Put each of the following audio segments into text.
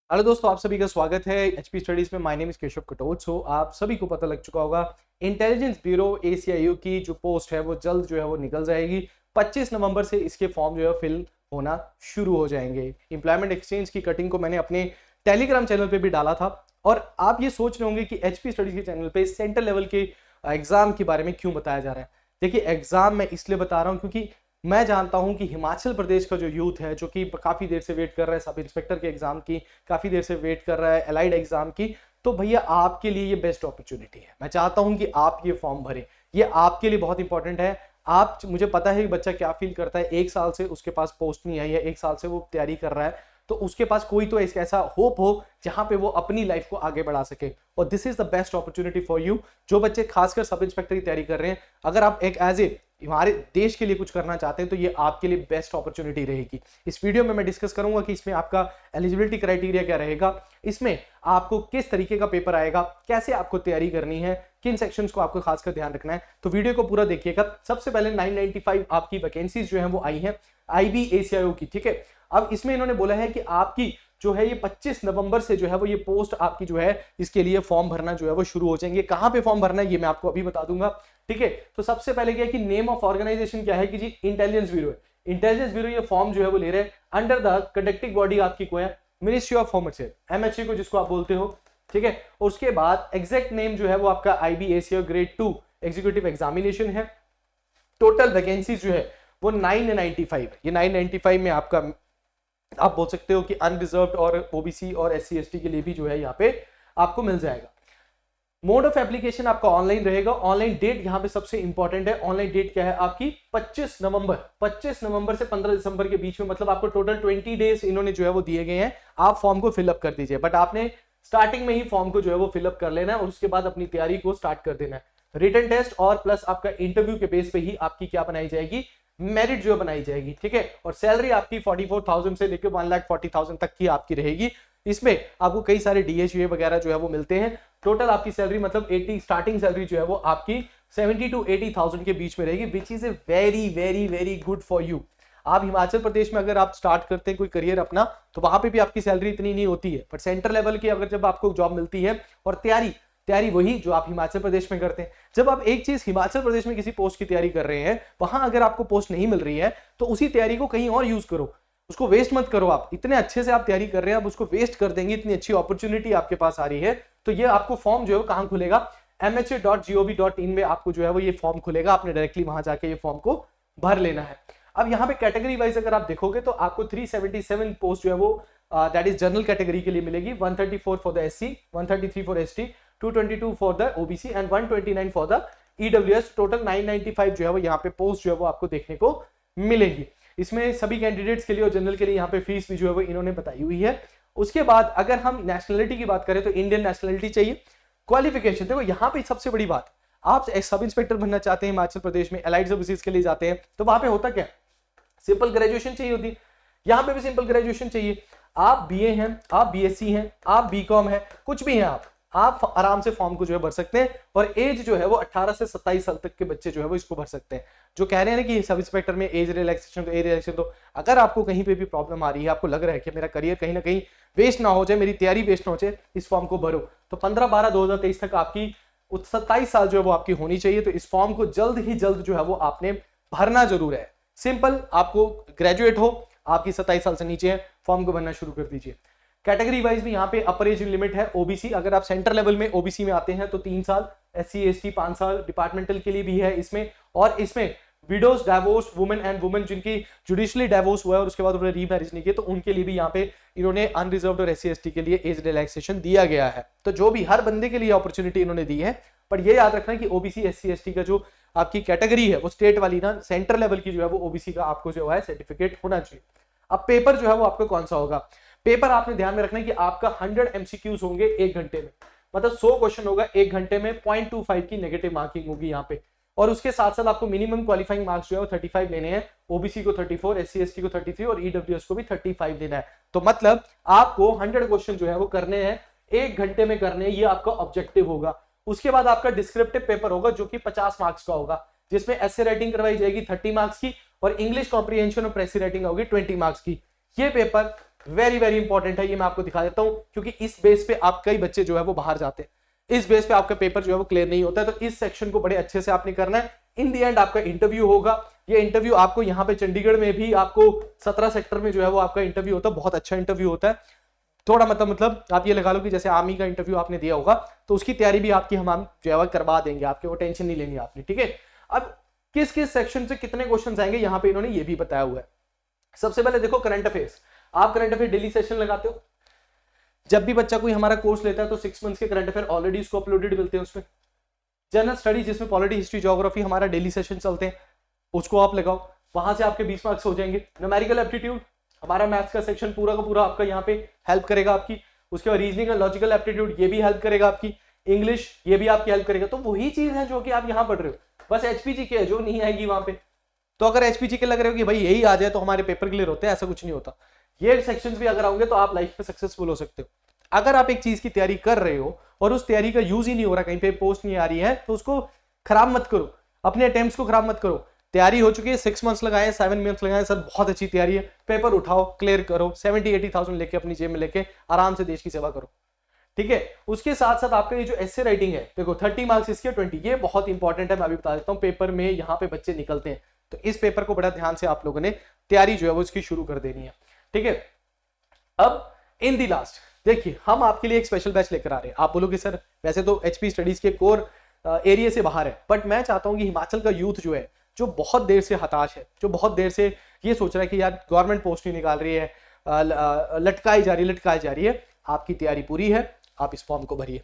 Hello दोस्तों, आप सभी का स्वागत है एचपी स्टडीज में। My name is Keshav Katoch. So आप सभी को पता लग चुका होगा, इंटेलिजेंस ब्यूरो एसीआईयू की जो पोस्ट है वो जल्द जो है वो निकल जाएगी। 25 नवंबर से इसके फॉर्म जो है फिल होना शुरू हो जाएंगे। एम्प्लॉयमेंट एक्सचेंज की कटिंग को मैंने अपने टेलीग्राम चैनल पे भी डाला था। और आप ये सोच रहे होंगे कि एचपी स्टडीज के चैनल पे सेंट्रल लेवल के एग्जाम के बारे में क्यों बताया जा रहा है। देखिए, एग्जाम मैं इसलिए बता रहा हूँ क्योंकि मैं जानता हूं कि हिमाचल प्रदेश का जो यूथ है, जो कि काफी देर से वेट कर रहा है सब इंस्पेक्टर के एग्जाम की, काफी देर से वेट कर रहा है एलाइड एग्जाम की, तो भैया आपके लिए ये बेस्ट अपॉर्चुनिटी है। मैं चाहता हूं कि आप ये फॉर्म भरें, ये आपके लिए बहुत इंपॉर्टेंट है। आप, मुझे पता है कि बच्चा क्या फील करता है, एक साल से उसके पास पोस्ट नहीं आई है, एक साल से वो तैयारी कर रहा है, तो उसके पास कोई तो ऐसा होप हो जहां पे वो अपनी लाइफ को आगे बढ़ा सके। और this is the best opportunity for you. जो बच्चे खासकर सब इंस्पेक्टर की तैयारी कर रहे हैं, अगर आप एक एज ए हमारे देश के लिए कुछ करना चाहते हैं तो ये आपके लिए बेस्ट अपॉर्चुनिटी रहेगी। इस वीडियो में मैं डिस्कस करूंगा कि इसमें आपका एलिजिबिलिटी क्राइटेरिया क्या रहेगा, इसमें आपको किस तरीके का पेपर आएगा, कैसे आपको तैयारी करनी है, किन सेक्शंस को आपको खासकर ध्यान रखना है। तो वीडियो को पूरा देखिएगा। सबसे पहले 995 आपकी वैकेंसीज जो है वो आई है IBACIO की, ठीक है। अब इसमें इन्होंने बोला है कि आपकी जो है ये 25 नवंबर से जो है वो ये पोस्ट आपकी जो है इसके लिए फॉर्म भरना जो है वो शुरू हो जाएंगे। कहां पे फॉर्म भरना है ये मैं आपको अभी बता दूंगा, ठीक है। तो सबसे पहले क्या है कि नेम ऑफ ऑर्गेनाइजेशन क्या है कि जी इंटेलिजेंस ब्यूरो है। इंटेलिजेंस ब्यूरो ये फॉर्म जो है वो ले रहे हैं अंडर द कंडक्टिंग बॉडी आपकी को है ministry of home affairs, MHA को जिसको आप बोलते हो, ठीक है। और उसके बाद एग्जैक्ट नेम जो है वो आपका IBACIO ग्रेड 2 एग्जीक्यूटिव एग्जामिनेशन है। टोटल वैकेंसीज जो है वो 995 है। ये 995 में आपका आप बोल सकते हो कि अनरिजर्व्ड और OBC और SC ST के लिए भी जो है यहाँ पे आपको मिल जाएगा। मोड ऑफ एप्लीकेशन आपका ऑनलाइन रहेगा। ऑनलाइन डेट यहाँ पे सबसे इंपॉर्टेंट है। ऑनलाइन डेट क्या है आपकी 25 नवंबर। 25 नवंबर से 15 दिसंबर के बीच में, मतलब आपको टोटल 20 डेज इन्होंने जो है वो दिए गए हैं। आप फॉर्म को फिलअप कर दीजिए, बट आपने स्टार्टिंग में ही फॉर्म को जो है वो फिलअप कर लेना है और उसके बाद अपनी तैयारी को स्टार्ट कर देना है। रिटन टेस्ट और प्लस आपका इंटरव्यू के बेस पे ही आपकी क्या बनाई जाएगी, मेरिट जो बनाई जाएगी, ठीक है। और सैलरी आपकी 44,000 से लेकर 1,40,000 तक की आपकी रहेगी। इसमें आपको कई सारे DHA वगैरह जो है वो मिलते हैं। टोटल आपकी सैलरी मतलब 80 स्टार्टिंग सैलरी जो है वो आपकी 70 to 80,000 के बीच में रहेगी, which is a very very very good for you. आप हिमाचल प्रदेश में अगर आप स्टार्ट करते हैं कोई करियर अपना, तो वहां पे भी आपकी सैलरी इतनी नहीं होती है, पर सेंटर लेवल की अगर जब आपको जॉब मिलती है और तैयारी तैयारी वही जो आप हिमाचल प्रदेश में करते हैं। जब आप एक चीज हिमाचल प्रदेश में किसी पोस्ट की तैयारी कर रहे हैं, वहां अगर आपको पोस्ट नहीं मिल रही है तो उसी तैयारी को कहीं और यूज करो, उसको वेस्ट मत करो। आप इतने अच्छे से आप तैयारी कर रहे हैं, आप उसको वेस्ट कर देंगे। इतनी अच्छी अपॉर्चुनिटी आपके पास आ रही है, तो ये आपको फॉर्म जो है कहां खुलेगा, MHA.gov.in में आपको जो है वो ये फॉर्म खुलेगा। आपने डायरेक्टली वहां जाके ये फॉर्म को भर लेना है। अब यहाँ पे कैटेगरी वाइज अगर आप देखोगे तो आपको 377 पोस्ट जो है वो दैट इज जनरल कैटेगरी के लिए मिलेगी। 134 for the SC, 133 for ST, 222 for the OBC and 129 for the EWS। Total 995 जो है वो यहाँ पे पोस्ट जो है वो आपको देखने को मिलेगी। इसमें सभी कैंडिडेट्स के लिए और जनरल के लिए यहाँ पे फीस भी जो है वो इन्होंने बताई हुई है। उसके बाद अगर हम नेशनलिटी की बात करें तो इंडियन नेशनलिटी चाहिए। क्वालिफिकेशन देखो, यहाँ पे सबसे बड़ी बात, आप एक सब इंस्पेक्टर बनना चाहते हैं हिमाचल प्रदेश में, एलाइड सर्विसेज के लिए जाते हैं, तो वहां पे होता क्या, सिंपल ग्रेजुएशन चाहिए होती। यहाँ पे भी सिंपल ग्रेजुएशन चाहिए। आप BA हैं, आप BSc हैं, आप BCom है, कुछ भी हैं आप आराम से फॉर्म को जो है भर सकते हैं। और एज जो है वो 18 से 27 साल तक के बच्चे जो है वो इसको भर सकते हैं। जो कह रहे हैं ना कि सब इंस्पेक्टर में एज रिलैक्सेशन, तो एज रिलैक्सेशन, तो अगर आपको कहीं पे भी प्रॉब्लम आ रही है, आपको लग रहा है कि मेरा करियर कहीं ना कहीं वेस्ट ना हो जाए, मेरी तैयारी वेस्ट ना हो जाए, इस फॉर्म को भरो। तो 15/12/2023 तक आपकी 27 साल जो है वो आपकी होनी चाहिए। तो इस फॉर्म को जल्द ही जल्द जो है वो आपने भरना जरूर है। सिंपल, आपको ग्रेजुएट हो, आपकी 27 साल से नीचे है, फॉर्म को भरना शुरू कर दीजिए। कैटेगरी वाइज भी यहाँ पे अपर एज लिमिट है। OBC, अगर आप सेंटर लेवल में OBC में आते हैं तो 3 साल, SC ST 5 साल, डिपार्टमेंटल के लिए भी है इसमें। और इसमें widows, divorce women and women जिनकी जुडिशली डाइवोर्स हुआ है और उसके बाद उन्होंने रीमैरिज नहीं किया, तो उनके लिए भी यहाँ पे इन्होंने अनरिजर्व्ड और SC ST के लिए एज रिलैक्सेशन दिया गया है। तो जो भी हर बंदे के लिए अपॉर्चुनिटी इन्होंने दी है। पर ये याद रखना कि OBC SC ST का जो आपकी कैटेगरी है वो स्टेट वाली ना, सेंटर लेवल की जो है वो OBC का आपको जो है सर्टिफिकेट होना चाहिए। अब पेपर जो है वो आपका कौन सा होगा, पेपर आपने ध्यान में रखना है कि आपका 100 MCQs होंगे 1 घंटे में, मतलब 100 क्वेश्चन होगा 1 घंटे में। 0.25 की नेगेटिव मार्किंग होगी यहाँ पे। और उसके साथ साथ आपको मिनिमम क्वालिफाइंग मार्क्स जो है वो 35 लेने हैं। OBC को 34, SC ST को 33 और EWS को भी 35 लेना है। तो मतलब आपको 100 क्वेश्चन जो है वो करने हैं, 1 घंटे में करने हैं, ये आपका ऑब्जेक्टिव होगा। उसके बाद आपका डिस्क्रिप्टिव पेपर होगा जो कि 50 मार्क्स का होगा, जिसमें एसे राइटिंग करवाई जाएगी 30 मार्क्स की और इंग्लिश कॉम्प्रिहेंशन और प्रेसी राइटिंग होगी 20 मार्क्स की। ये पेपर वेरी वेरी इंपॉर्टेंट है, ये मैं आपको दिखा देता हूं, क्योंकि इस बेस पे आप कई बच्चे जो है वो बाहर जाते हैं, इस बेस पे आपका पेपर जो है वो क्लियर नहीं होता है। तो इस सेक्शन को बड़े अच्छे से आपने करना है। इन दी एंड आपका इंटरव्यू होगा, ये इंटरव्यू आपको यहाँ पे चंडीगढ़ में भी आपको 17 सेक्टर में जो है वो आपका इंटरव्यू होता है, बहुत अच्छा इंटरव्यू होता है। थोड़ा मतलब आप ये लगा लो कि जैसे आर्मी का इंटरव्यू आपने दिया होगा, तो उसकी तैयारी भी आपकी हम जो है करवा देंगे आपके, वो टेंशन नहीं लेनी आपने, ठीक है। अब किस किस सेक्शन से कितने क्वेश्चन आएंगे यहाँ पे इन्होंने ये भी बताया हुआ है। सबसे पहले देखो करंट अफेयर्स, आप करंट अफेयर डेली सेशन लगाते हो, जब भी बच्चा कोई हमारा कोर्स लेता है तो 6 मंथ्स के करंट अफेयर ऑलरेडी उसको अपलोडेड मिलते हैं उसमें। जनरल स्टडी जिसमें पॉलिटी, हिस्ट्री, ज्योग्राफी हमारा डेली सेशन चलते हैं, उसको आप लगाओ, वहां से आपके 20 मार्क्स हो जाएंगे। न्यूमेरिकल एप्टीट्यूड हमारा मैथ्स का सेक्शन पूरा का पूरा आपका यहाँ पे हेल्प करेगा आपकी। उसके बाद रीजनिंग एंड लॉजिकल एप्टीट्यूड ये भी हेल्प करेगा आपकी। इंग्लिश ये भी आपकी हेल्प करेगा। तो वही चीज है जो कि आप यहाँ पढ़ रहे हो, बस एचपीजी के है जो नहीं आएगी वहां पे। तो अगर एचपीजी के लग रहे हो कि भाई यही आ जाए तो हमारे पेपर क्लियर होते हैं, ऐसा कुछ नहीं होता। ये सेक्शंस भी अगर आओगे तो आप लाइफ में सक्सेसफुल हो सकते हो। अगर आप एक चीज की तैयारी कर रहे हो और उस तैयारी का यूज ही नहीं हो रहा, कहीं पे पोस्ट नहीं आ रही है, तो उसको खराब मत करो, अपने अटेम्प्ट्स को खराब मत करो। तैयारी हो चुकी है, 6 मंथ्स लगाए, 7 मंथ्स लगाए, सर बहुत अच्छी तैयारी है, पेपर उठाओ, क्लियर करो, 70-80,000 लेके अपनी जेब में लेके आराम से देश की सेवा करो, ठीक है। उसके साथ साथ आपका ये जो एस्से राइटिंग है, देखो 30 मार्क्स इसके 20, ये बहुत इंपॉर्टेंट है। मैं अभी बता देता हूँ, पेपर में यहाँ पे बच्चे निकलते हैं, तो इस पेपर को बड़ा ध्यान से आप लोगों ने तैयारी जो है वो इसकी शुरू कर देनी है, ठीक है। अब इन दी लास्ट देखिए, हम आपके लिए एक स्पेशल बैच लेकर आ रहे हैं। आप बोलोगे सर वैसे तो एचपी स्टडीज के कोर एरिया से बाहर है, बट मैं चाहता हूं कि हिमाचल का यूथ जो है, जो बहुत देर से हताश है, जो बहुत देर से ये सोच रहा है कि यार गवर्नमेंट पोस्ट नहीं निकाल रही है, लटकाई जा रही है, आपकी तैयारी पूरी है, आप इस फॉर्म को भरिए,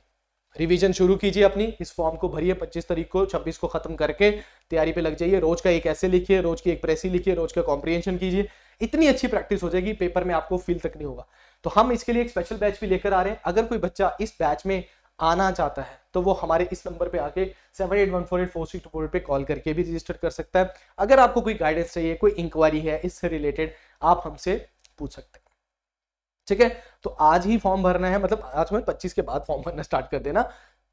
रिवीजन शुरू कीजिए अपनी, इस फॉर्म को भरिए, 25 तारीख को 26 को खत्म करके तैयारी पे लग जाइए। रोज का एक ऐसे लिखिए, रोज की एक प्रेसी लिखिए, रोज का कॉम्प्रिहेंशन कीजिए, इतनी अच्छी प्रैक्टिस हो जाएगी पेपर में आपको फील तक नहीं होगा। तो हम इसके लिए एक स्पेशल बैच भी लेकर आ रहे हैं। अगर कोई बच्चा इस बैच में आना चाहता है तो वो हमारे इस नंबर पे आके 78148462 पे कॉल करके भी रजिस्टर कर सकता है। अगर आपको कोई गाइडेंस चाहिए, कोई इंक्वायरी है इससे रिलेटेड, आप हमसे पूछ सकते हैं, ठीक है। तो आज ही फॉर्म भरना है, मतलब आज में 25 के बाद फॉर्म भरना स्टार्ट कर देना।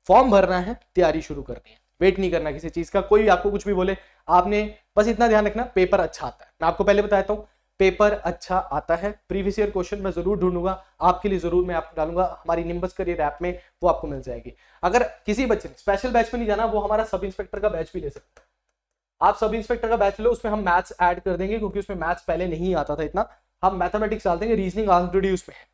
फॉर्म भरना है, तैयारी शुरू करनी है, वेट नहीं करना किसी चीज का। कोई आपको कुछ भी बोले, आपने बस इतना ध्यान रखना, पेपर अच्छा आता है। मैं आपको पहले बताता हूँ, पेपर अच्छा आता है। प्रीवियस ईयर क्वेश्चन मैं जरूर ढूंढूंगा आपके लिए, जरूर मैं आपको डालूंगा हमारी निम्बस करियर ऐप में, वो आपको मिल जाएगी। अगर किसी बच्चे ने स्पेशल बैच में नहीं जाना, वो हमारा सब इंस्पेक्टर का बैच भी ले सकता है। आप सब इंस्पेक्टर का बैच लो, उसमें हम मैथ्स ऐड कर देंगे, क्योंकि उसमें मैथ्स पहले नहीं आता था इतना, हम मैथमेटिक्स डाल देंगे, रीजनिंग ऑलरेडी उसमें है।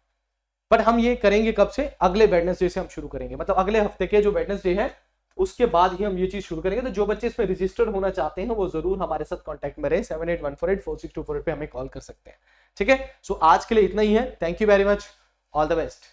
बट हम ये करेंगे कब से? अगले वेडनेसडे से हम शुरू करेंगे, मतलब अगले हफ्ते के जो वेडनेसडे है उसके बाद ही हम ये चीज शुरू करेंगे। तो जो बच्चे इसमें रजिस्टर्ड होना चाहते हैं वो जरूर हमारे साथ कांटेक्ट में रहे, 7814846248 पे हमें कॉल कर सकते हैं, ठीक है। सो आज के लिए इतना ही है। Thank you very much, all the best.